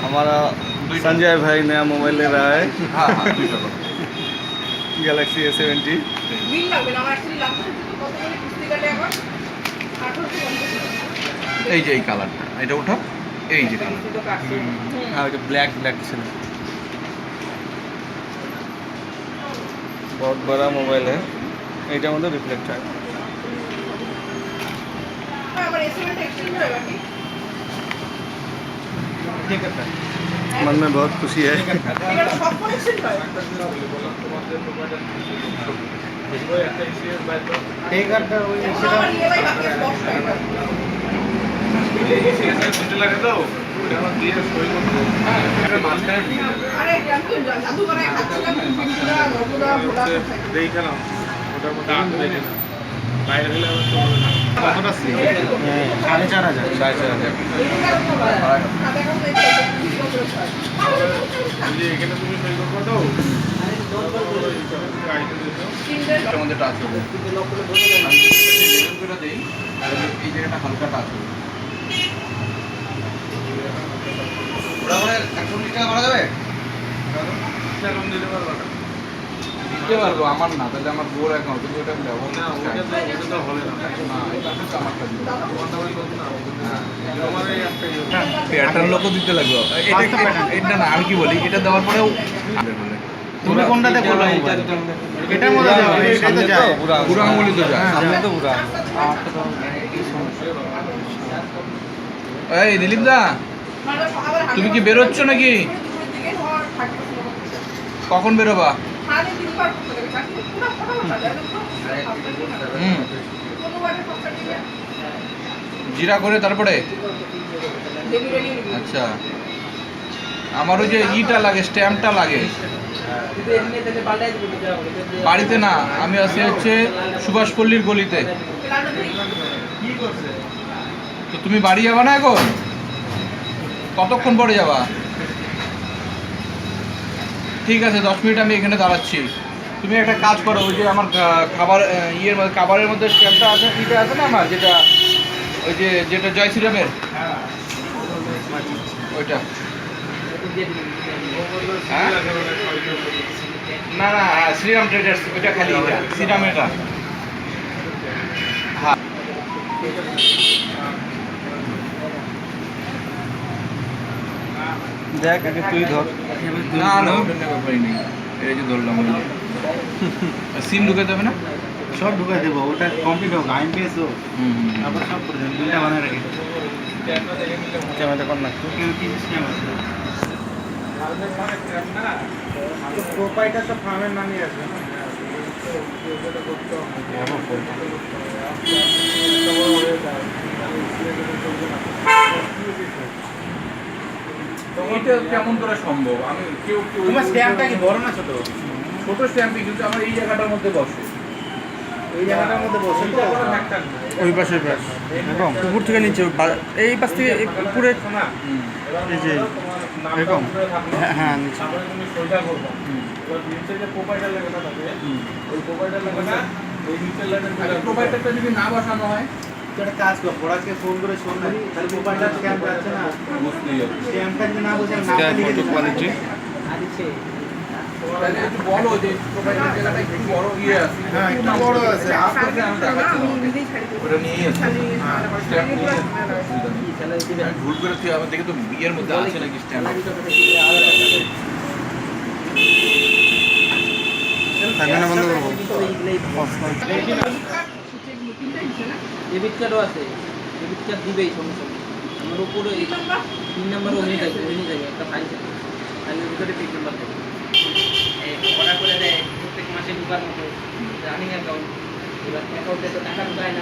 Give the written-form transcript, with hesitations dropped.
हमारा संजय भाई नया मोबाइल ले रहा है। Galaxy A70। এই যে এই কালারটা, এটা ওঠা, এই যে কালার, हाँ जो ब्लैक ब्लैक से बहुत बड़ा मोबाइल है। এটা মধ্যে রিফ্লেক্ট হয়। मन में बहुत खुशी है। টাচ হবে, এই জায়গাটা হালকা টাচ হবে। ওরা মানে 140 টাকা করা যাবে? দিতে পারবো, আমার না, তাহলে আমার বোর অ্যাকাউন্ট, কিন্তু ওটা ব্যবহার না, ওটা তো হবে না, এটা হচ্ছে আমারটা দিব। প্যাটার্ন লোকও দিতে লাগবে, এটা না, আমি কি বলি, এটা দেওয়ার পরেও তুমি কোনটাতে করলে এটার মধ্যে দেওয়া এটা তো যায় পুরো আঙুলি তো যায়, সামনে তো পুরো। এই দিলীপ দা, তুমি কি বেরোচ্ছ নাকি? কখন বেরোবা? জিরা করে তারপরে? আচ্ছা, আমার ওই যে ইটা লাগে, স্ট্যাম্পটা লাগে। বাড়িতে না, আমি আছি হচ্ছে সুভাষপল্লীর গলিতে। তো তুমি বাড়ি যাবা না এখন? কতক্ষণ পরে যাবা? ঠিক আছে, 10 মিনিট আমি এখানে দাঁড়াচ্ছি। তুমি একটা কাজ করো, ওই যে আমার খাবার ইয়ের মধ্যে, খাবারের মধ্যে স্ট্যাম্পটা আছে, ইটা আছে না আমার, যেটা ওই যে যেটা জয় শ্রীরামের, ওইটা। হ্যাঁ না না, শ্রীরাম ট্রেডার্স, ওইটা খালি, এটা শ্রীরামেরটা। হ্যাঁ, দেখ আগে তুই ধর। না না, ওটা নেওয়ার ব্যাপারই নেই, এই যে ধরলাম। সিম ঢুকে দেবে না? সব ঢুকাই দেবো, ওটা কমপ্লিট হোক, IMPS হোক, তারপর সব করে দেবেন, বিলটা বানিয়ে রাখি। ক্যামেরা কর না প্রোপাইটা তো ফার্মের নামই আছে। এটা কেমন করে সম্ভব? আমি কেউ তোমার স্ট্যাম্পটা কি বড় না ছোট? ছোট স্ট্যাম্পই, কিন্তু আমার এই জায়গাটার মধ্যে বসে, এই জায়গাটার মধ্যে বসে তো ওই পাশে এরকম উপর থেকে নিচে, এই পাশ থেকে উপরে এই যে এরকম। হ্যাঁ হ্যাঁ, নিচে। প্রোভাইডারটা যদি না বসানো হয়, একটা কাজ কর, পড়াকে ফোন করে শোন না, তাহলে মোবাইলটা স্ক্যান যাচ্ছে না, স্ক্যানটা যদি না বসে না লিখে কোয়ালিটি তাহলে একটু বলো যে প্রোভাইডার জায়গাটা একটু বড় ইয়ে আছে। হ্যাঁ একটু বড় আছে, আপনাকে আমি দেখাচ্ছি ওটা নিয়েই আছে। স্ট্যাম্প নিয়ে আমি ভুল করে তুই আমার দেখে তো বিয়ের মধ্যে আছে নাকি স্ট্যাম্প। ক্যামেরা বন্ধ করবো। ডেবিট কার্ডও আছে, ডেবিট কার্ড দিবেই সঙ্গে সঙ্গে। আমার উপরে 3 নাম্বার ওখানে থাকবে, ওখানে যাবে একটা ফাইল থাকে, ফাইলের ভিতরে 3 নাম্বার থাকে। অর্ডার করে দেয় প্রত্যেক মাসে ঢোকার মতো রানিং অ্যাকাউন্ট। এবার অ্যাকাউন্টে তো টাকা ঢুকায় না।